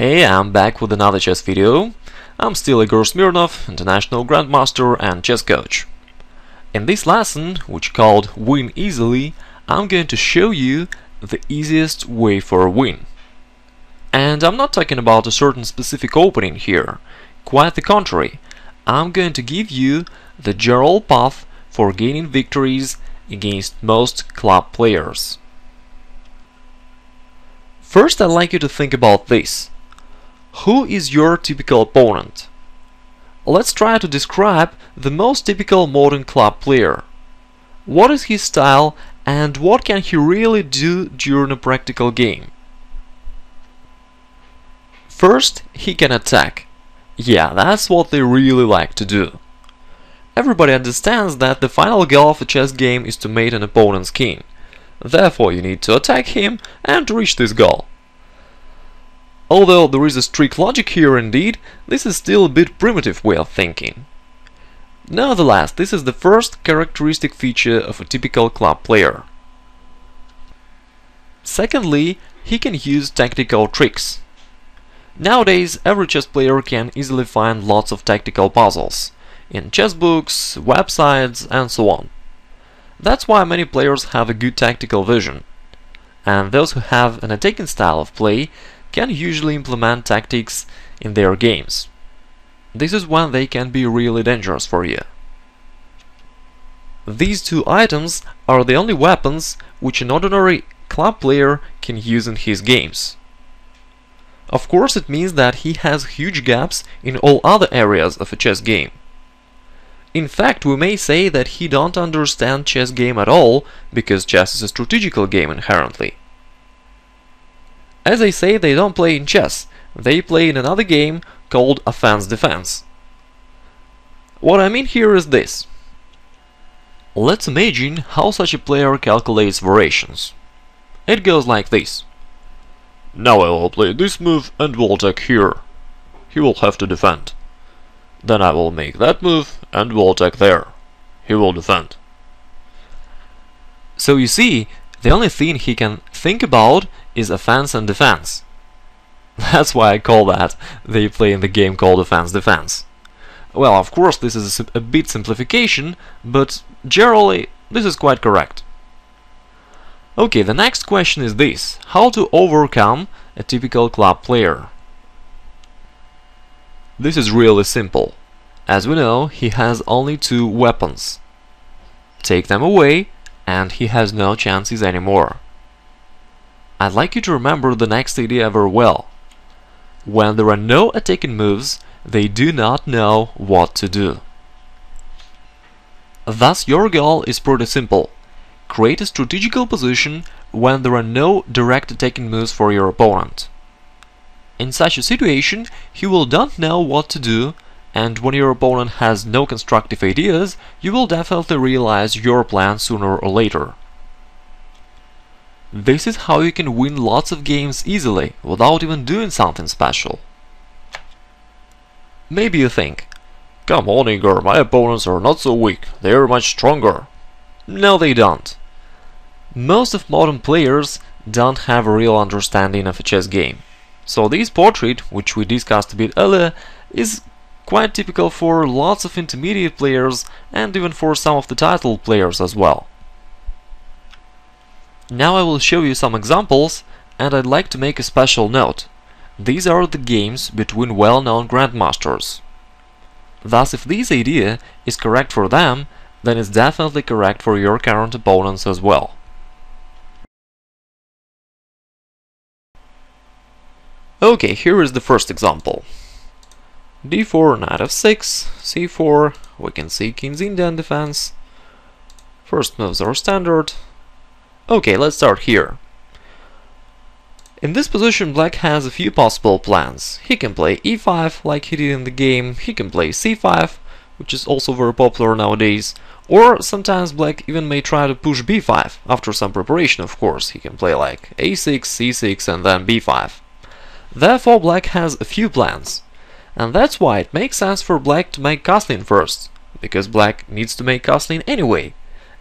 Hey, I'm back with another chess video. I'm still Igor Smirnov, international grandmaster and chess coach. In this lesson, which called Win Easily, I'm going to show you the easiest way for a win. And I'm not talking about a certain specific opening here. Quite the contrary. I'm going to give you the general path for gaining victories against most club players. First, I'd like you to think about this. Who is your typical opponent? Let's try to describe the most typical modern club player. What is his style and what can he really do during a practical game? First, he can attack. Yeah, that's what they really like to do. Everybody understands that the final goal of a chess game is to mate an opponent's king. Therefore, you need to attack him and to reach this goal. Although there is a strict logic here indeed, this is still a bit primitive way of thinking. Nevertheless, this is the first characteristic feature of a typical club player. Secondly, he can use tactical tricks. Nowadays, every chess player can easily find lots of tactical puzzles in chess books, websites, and so on. That's why many players have a good tactical vision, and those who have an attacking style of play can usually implement tactics in their games. This is when they can be really dangerous for you. These two items are the only weapons which an ordinary club player can use in his games. Of course, it means that he has huge gaps in all other areas of a chess game. In fact, we may say that he don't understand chess game at all, because chess is a strategical game inherently. As I say, they don't play in chess, they play in another game called offense-defense. What I mean here is this. Let's imagine how such a player calculates variations. It goes like this. Now I will play this move and will attack here. He will have to defend. Then I will make that move and will attack there. He will defend. So you see, the only thing he can think about is offense and defense. That's why I call that they play in the game called offense-defense. Well, of course, this is a bit simplification, but generally this is quite correct. Okay, the next question is this: how to overcome a typical club player? This is really simple. As we know, he has only two weapons. Take them away, and he has no chances anymore. I'd like you to remember the next idea very well. When there are no attacking moves, they do not know what to do. Thus, your goal is pretty simple. Create a strategical position when there are no direct attacking moves for your opponent. In such a situation, he will don't know what to do, and when your opponent has no constructive ideas, you will definitely realize your plan sooner or later. This is how you can win lots of games easily, without even doing something special. Maybe you think, come on Igor, my opponents are not so weak, they are much stronger. No, they don't. Most of modern players don't have a real understanding of a chess game. So this portrait, which we discussed a bit earlier, is quite typical for lots of intermediate players and even for some of the title players as well. Now I will show you some examples, and I'd like to make a special note. These are the games between well-known grandmasters. Thus, if this idea is correct for them, then it's definitely correct for your current opponents as well. Okay, here is the first example. d4, knight f6, c4, we can see king's Indian defense. First moves are standard. Okay, let's start here. In this position, black has a few possible plans. He can play e5 like he did in the game, he can play c5, which is also very popular nowadays, or sometimes black even may try to push b5, after some preparation of course. He can play like a6, c6 and then b5. Therefore, black has a few plans, and that's why it makes sense for black to make castling first, because black needs to make castling anyway.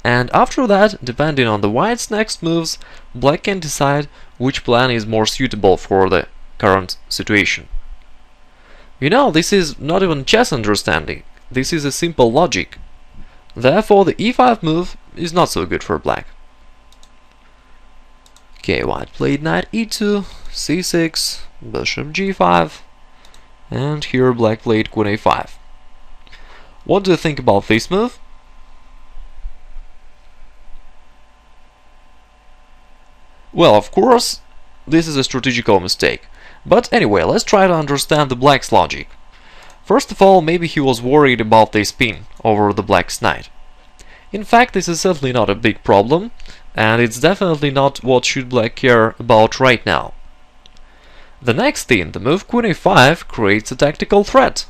And after that, depending on the white's next moves, black can decide which plan is more suitable for the current situation. You know, this is not even chess understanding, this is a simple logic. Therefore the e5 move is not so good for black. Okay, white played knight e2, c6, bishop g5, and here black played queen a5. What do you think about this move? Well, of course, this is a strategical mistake. But anyway, let's try to understand the black's logic. First of all, maybe he was worried about the spin over the black's knight. In fact, this is certainly not a big problem, and it's definitely not what should black care about right now. The next thing, the move queen a5 creates a tactical threat.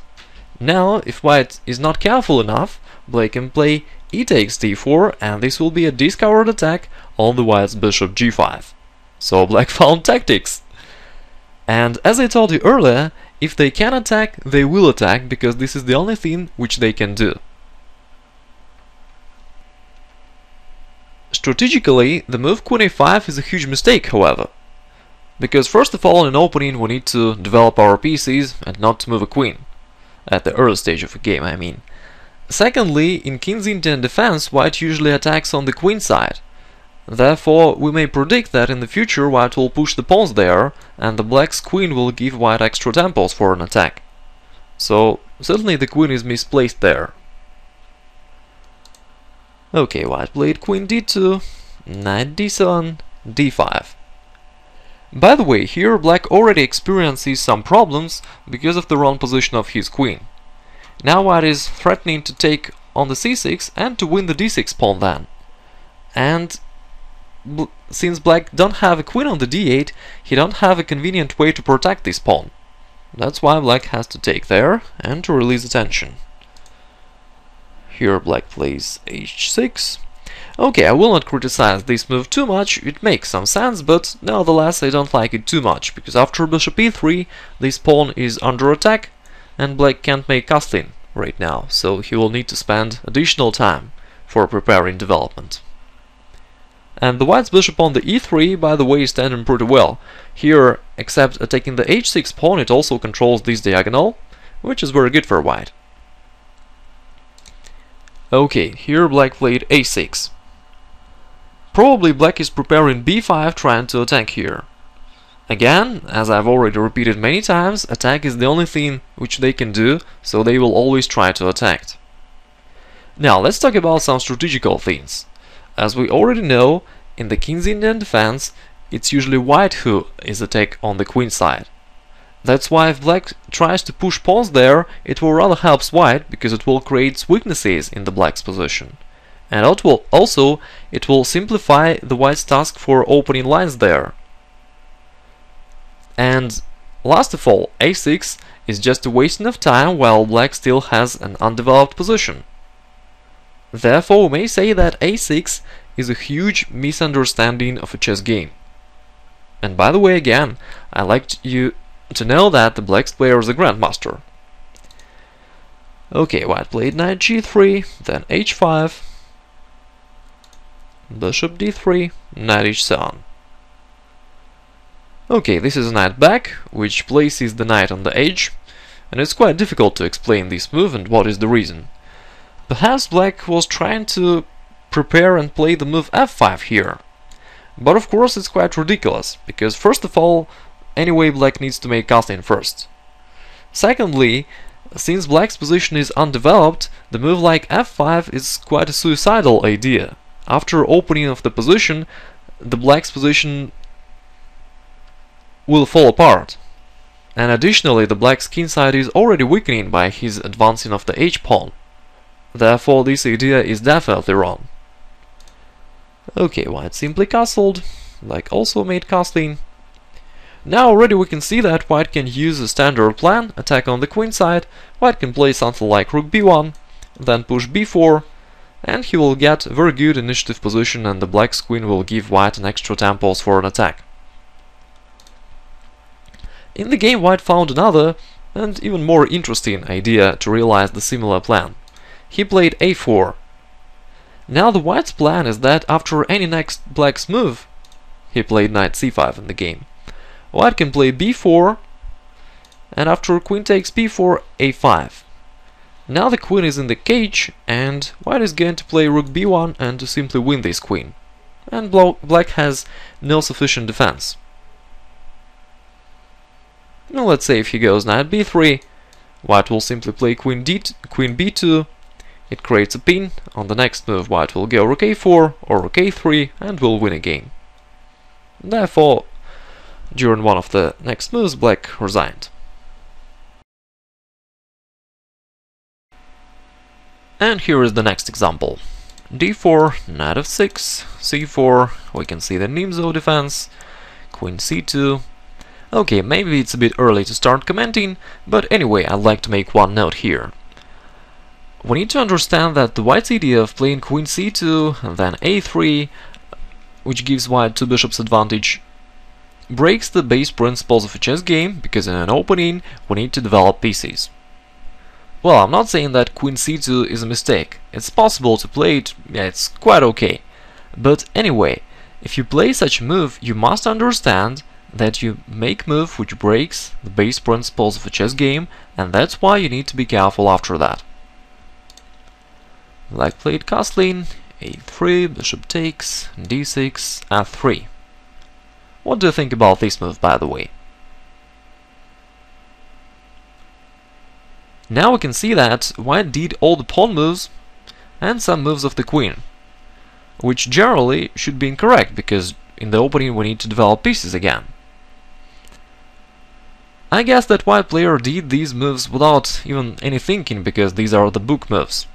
Now, if white is not careful enough, black can play e takes d4, and this will be a discovered attack on the white's bishop g5. So black found tactics. And as I told you earlier, if they can attack, they will attack, because this is the only thing which they can do. Strategically, the move queen a5 is a huge mistake, however. Because first of all, in an opening we need to develop our pieces and not to move a queen. At the early stage of a game, I mean. Secondly, in king's Indian defense, white usually attacks on the queen side. Therefore, we may predict that in the future white will push the pawns there, and the black's queen will give white extra temples for an attack. So, certainly the queen is misplaced there. Okay, white played queen d2, knight d7, d5. By the way, here black already experiences some problems because of the wrong position of his queen. Now white is threatening to take on the c6 and to win the d6 pawn then. And since black don't have a queen on the d8, he don't have a convenient way to protect this pawn. That's why black has to take there and to release attention. Here black plays h6. Okay, I will not criticize this move too much, it makes some sense, but nevertheless I don't like it too much, because after bishop e3 this pawn is under attack and black can't make castling right now, so he will need to spend additional time for preparing development. And the white's bishop on the e3, by the way, is standing pretty well. Here, except attacking the h6 pawn, it also controls this diagonal, which is very good for white. Okay, here black played a6. Probably black is preparing b5, trying to attack here. Again, as I've already repeated many times, attack is the only thing which they can do, so they will always try to attack. Now, let's talk about some strategical things. As we already know, in the king's Indian defense, it's usually white who is attacked on the queen side. That's why if black tries to push pawns there, it will rather helps white, because it will create weaknesses in the black's position. And it will simplify the white's task for opening lines there. And last of all, a6 is just a wasting of time while black still has an undeveloped position. Therefore, we may say that a6 is a huge misunderstanding of a chess game. And by the way, again, I'd like you to know that the black player is a grandmaster. Okay, white played knight g3, then h5, bishop d3, knight h7. Okay, this is a knight back, which places the knight on the edge, and it's quite difficult to explain this move and what is the reason. Perhaps black was trying to prepare and play the move f5 here. But of course it's quite ridiculous, because first of all, anyway black needs to make castling first. Secondly, since black's position is undeveloped, the move like f5 is quite a suicidal idea. After opening of the position, the black's position will fall apart. And additionally, the black's king side is already weakening by his advancing of the h-pawn. Therefore, this idea is definitely wrong. Okay, white simply castled, black also made castling. Now already we can see that white can use a standard plan, attack on the queen side, white can play something like rook b1, then push b4, and he will get a very good initiative position, and the black's queen will give white an extra temples for an attack. In the game, white found another, and even more interesting idea to realize the similar plan. He played a4. Now the white's plan is that after any next black's move, he played knight c5 in the game, white can play b4, and after queen takes b4, a5. Now the queen is in the cage, and white is going to play rook b1 and to simply win this queen. And black has no sufficient defense. Now let's say if he goes knight b3, white will simply play queen b2. It creates a pin. On the next move, white will go rook a4 or rook a3 and will win a game. Therefore, during one of the next moves, black resigned. And here is the next example. d4, knight f6, c4, we can see the Nimzo defense, queen c2. Okay, maybe it's a bit early to start commenting, but anyway, I'd like to make one note here. We need to understand that the white's idea of playing queen c2 and then a3, which gives white two bishops advantage, breaks the base principles of a chess game, because in an opening we need to develop pieces. Well, I'm not saying that queen c2 is a mistake. It's possible to play it, yeah, it's quite okay. But anyway, if you play such a move, you must understand that you make a move which breaks the base principles of a chess game, and that's why you need to be careful after that. Black played castling, a3, bishop takes, d6, f3. What do you think about this move, by the way? Now we can see that white did all the pawn moves and some moves of the queen, which generally should be incorrect, because in the opening we need to develop pieces again. I guess that white player did these moves without even any thinking, because these are the book moves.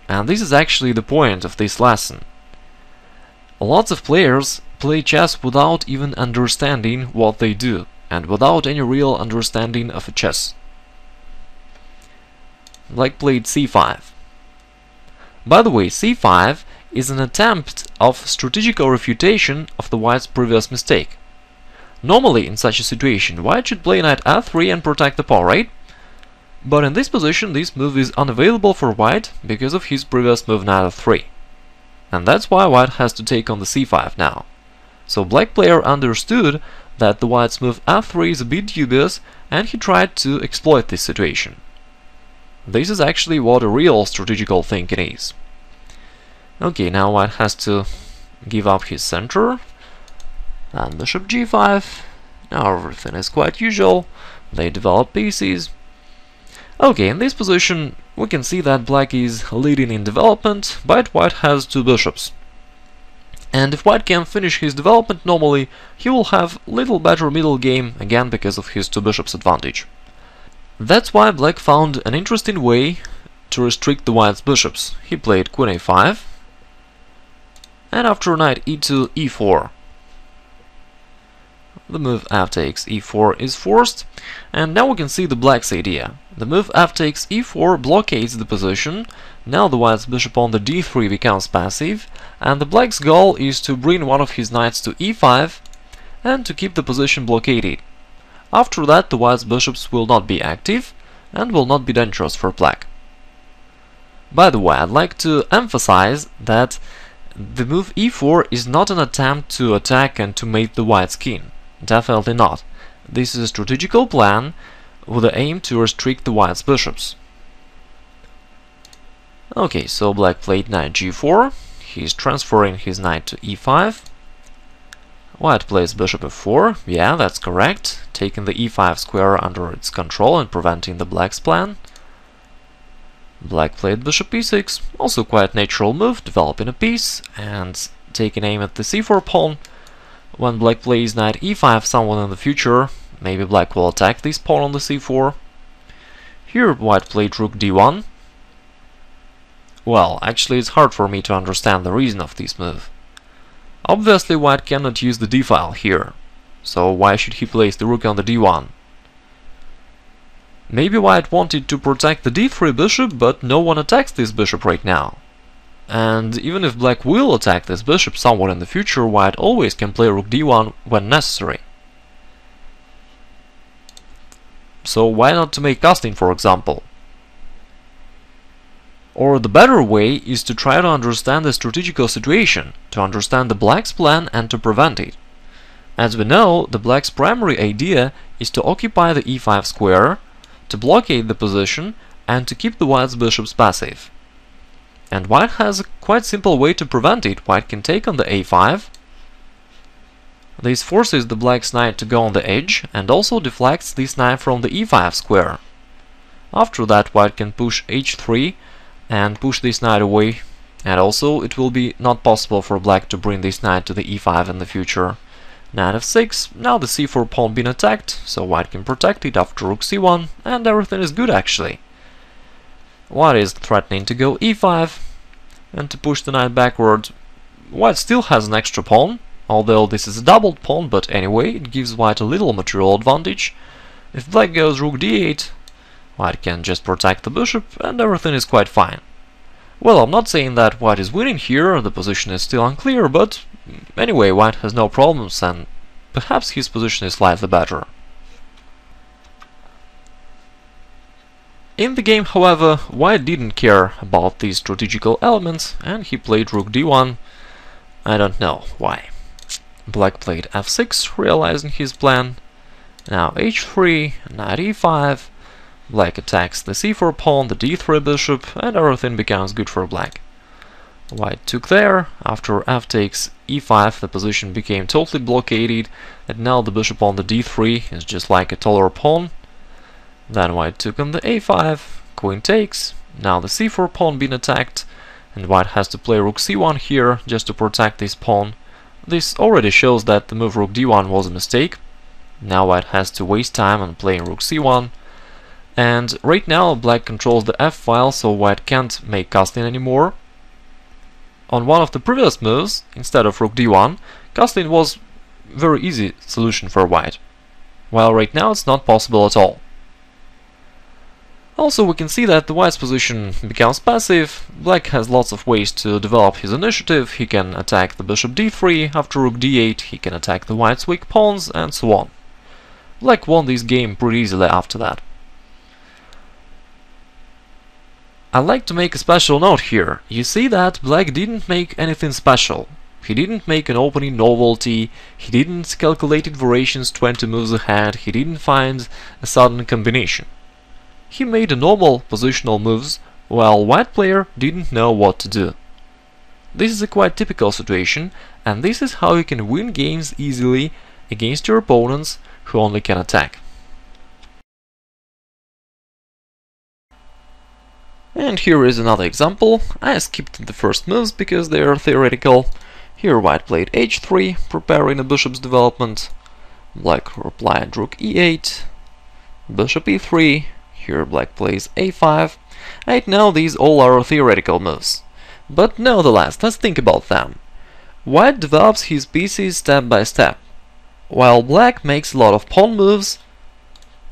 And this is actually the point of this lesson. Lots of players play chess without even understanding what they do, and without any real understanding of a chess. Black played c5. By the way, c5 is an attempt of strategical refutation of the white's previous mistake. Normally, in such a situation, white should play knight f3 and protect the pawn, right? But in this position, this move is unavailable for white because of his previous move knight f3. And that's why white has to take on the c5 now. So black player understood that the white's move f3 is a bit dubious, and he tried to exploit this situation. This is actually what a real strategical thinking is. Okay, now white has to give up his center, and bishop g5. Now everything is quite usual, they develop pieces. Okay, in this position we can see that black is leading in development, but white has two bishops. And if white can finish his development normally, he will have little better middle game, again because of his two bishops advantage. That's why black found an interesting way to restrict the white's bishops. He played queen a5, and after knight e2, e4. The move f takes e4 is forced, and now we can see the black's idea. The move f takes e4 blockades the position. Now the white's bishop on the d3 becomes passive, and the black's goal is to bring one of his knights to e5 and to keep the position blockaded. After that, the white's bishops will not be active and will not be dangerous for black. By the way, I'd like to emphasize that the move e4 is not an attempt to attack and to mate the white's king. Definitely not. This is a strategical plan with the aim to restrict the white's bishops. Okay, so black played knight g4. He's transferring his knight to e5. White plays bishop f4, yeah, that's correct, taking the e5 square under its control and preventing the black's plan. Black played bishop e6, also quite natural move, developing a piece and taking aim at the c4 pawn. When black plays knight e5 somewhere in the future, maybe black will attack this pawn on the c4. Here white played rook d1. Well, actually it's hard for me to understand the reason of this move. Obviously white cannot use the d-file here, so why should he place the rook on the d1? Maybe white wanted to protect the d3 bishop, but no one attacks this bishop right now. And even if black will attack this bishop somewhat in the future, white always can play rook d1 when necessary. So why not to make castling, for example? Or the better way is to try to understand the strategical situation, to understand the black's plan and to prevent it. As we know, the black's primary idea is to occupy the e5 square, to blockade the position, and to keep the white's bishops passive. And white has a quite simple way to prevent it. White can take on the a5. This forces the black's knight to go on the edge, and also deflects this knight from the e5 square. After that, white can push h3 and push this knight away, and also it will be not possible for black to bring this knight to the e5 in the future. Knight f6, now the c4 pawn being attacked, so white can protect it after rook c1, and everything is good actually. White is threatening to go e5 and to push the knight backward. White still has an extra pawn, although this is a doubled pawn, but anyway, it gives white a little material advantage. If black goes rook d8, white can just protect the bishop, and everything is quite fine. Well, I'm not saying that white is winning here, the position is still unclear, but anyway, white has no problems, and perhaps his position is slightly better. In the game, however, white didn't care about these strategical elements, and he played rook d1. I don't know why. Black played f6, realizing his plan. Now h3, knight e5. Black attacks the c4 pawn, the d3 bishop, and everything becomes good for black. White took there. After f takes e5, the position became totally blockaded, and now the bishop on the d3 is just like a taller pawn. Then white took on the a5, queen takes, now the c4 pawn being attacked, and white has to play rook c1 here just to protect this pawn. This already shows that the move rook d1 was a mistake. Now white has to waste time on playing rook c1, and right now black controls the f-file, so white can't make castling anymore. On one of the previous moves, instead of rook d1, castling was a very easy solution for white, while right now it's not possible at all. Also, we can see that the white's position becomes passive. Black has lots of ways to develop his initiative. He can attack the bishop d3, after rook d8 he can attack the white's weak pawns, and so on. Black won this game pretty easily after that. I'd like to make a special note here. You see that black didn't make anything special. He didn't make an opening novelty, he didn't calculate variations 20 moves ahead, he didn't find a sudden combination. He made a normal positional moves, while white player didn't know what to do. This is a quite typical situation, and this is how you can win games easily against your opponents who only can attack. And here is another example. I skipped the first moves because they are theoretical. Here white played h3, preparing a bishop's development. Black replied rook e8, bishop e3. Here black plays a5. Right now these all are theoretical moves. But nevertheless, let's think about them. White develops his pieces step by step, while black makes a lot of pawn moves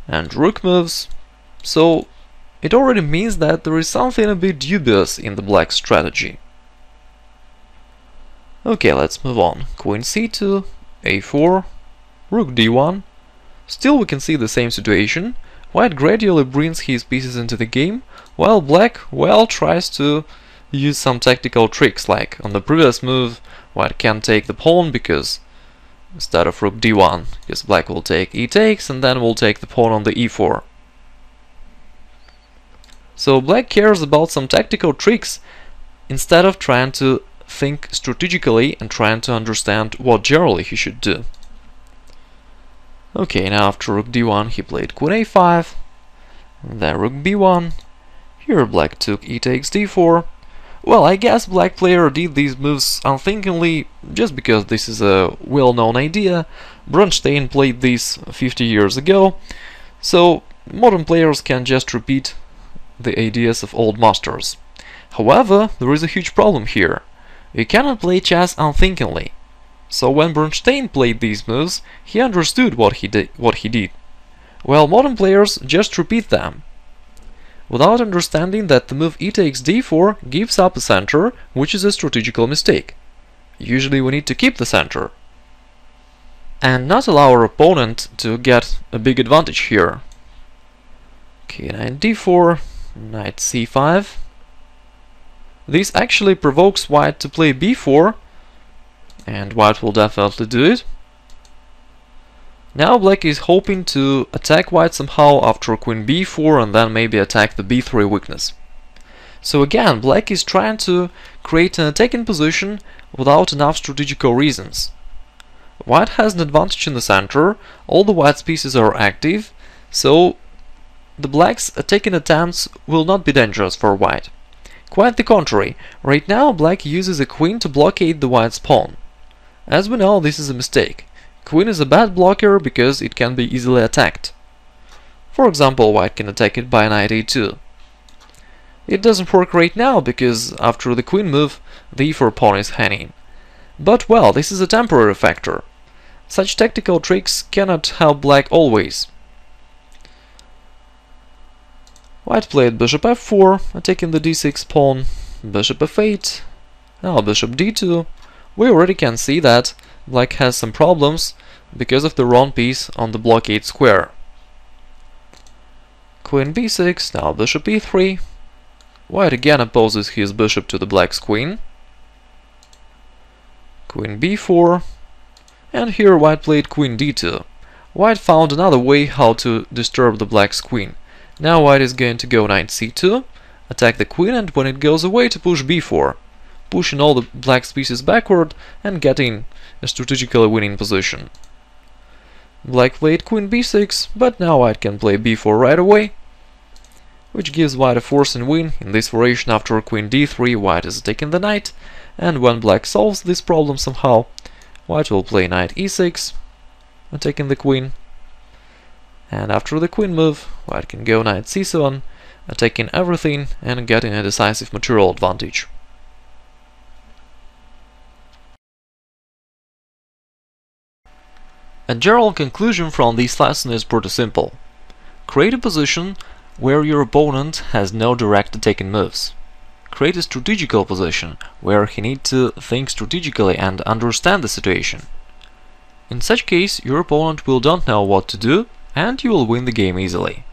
and rook moves, so it already means that there is something a bit dubious in the black strategy. Okay, let's move on. Queen c2, a4, rook d1. Still we can see the same situation. White gradually brings his pieces into the game, while black, well, tries to use some tactical tricks, like on the previous move, white can't take the pawn because instead of rook d1, because black will take e takes and then will take the pawn on the e4. So black cares about some tactical tricks instead of trying to think strategically and trying to understand what generally he should do. Okay, now after rook d1 he played queen a5, then rook b1. Here black took e takes d4. Well, I guess black player did these moves unthinkingly just because this is a well-known idea. Bronstein played this 50 years ago, so modern players can just repeat the ideas of old masters. However, there is a huge problem here. You cannot play chess unthinkingly. So when Bronstein played these moves, he understood what he did, while modern players just repeat them, without understanding that the move e takes d4 gives up a center, which is a strategical mistake. Usually we need to keep the center, and not allow our opponent to get a big advantage here. Okay, knight d4, knight c5. This actually provokes white to play b4, and white will definitely do it. Now black is hoping to attack white somehow after queen b4 and then maybe attack the b3 weakness. So again, black is trying to create an attacking position without enough strategical reasons. White has an advantage in the center, all the white's pieces are active, so the black's attacking attempts will not be dangerous for white. Quite the contrary, right now black uses a queen to blockade the white's pawn. As we know, this is a mistake. Queen is a bad blocker because it can be easily attacked. For example, white can attack it by knight a2. It doesn't work right now because after the queen move, the e4 pawn is hanging. But well, this is a temporary factor. Such tactical tricks cannot help black always. White played bishop f4, attacking the d6 pawn, bishop f8, now bishop d2. We already can see that black has some problems because of the wrong piece on the blockade square. Queen b6, now bishop e3. White again opposes his bishop to the black's queen. Queen b4, and here white played queen d2. White found another way how to disturb the black's queen. Now white is going to go knight c2, attack the queen, and when it goes away to push b4, pushing all the black's pieces backward and getting a strategically winning position. Black played queen b6, but now white can play b4 right away, which gives white a forcing win. In this variation after queen d3, white is attacking the knight, and when black solves this problem somehow, white will play knight e6, attacking the queen, and after the queen move, white can go knight c7, attacking everything and getting a decisive material advantage. A general conclusion from this lesson is pretty simple. Create a position where your opponent has no direct attacking moves. Create a strategical position where he needs to think strategically and understand the situation. In such case, your opponent will don't know what to do and you will win the game easily.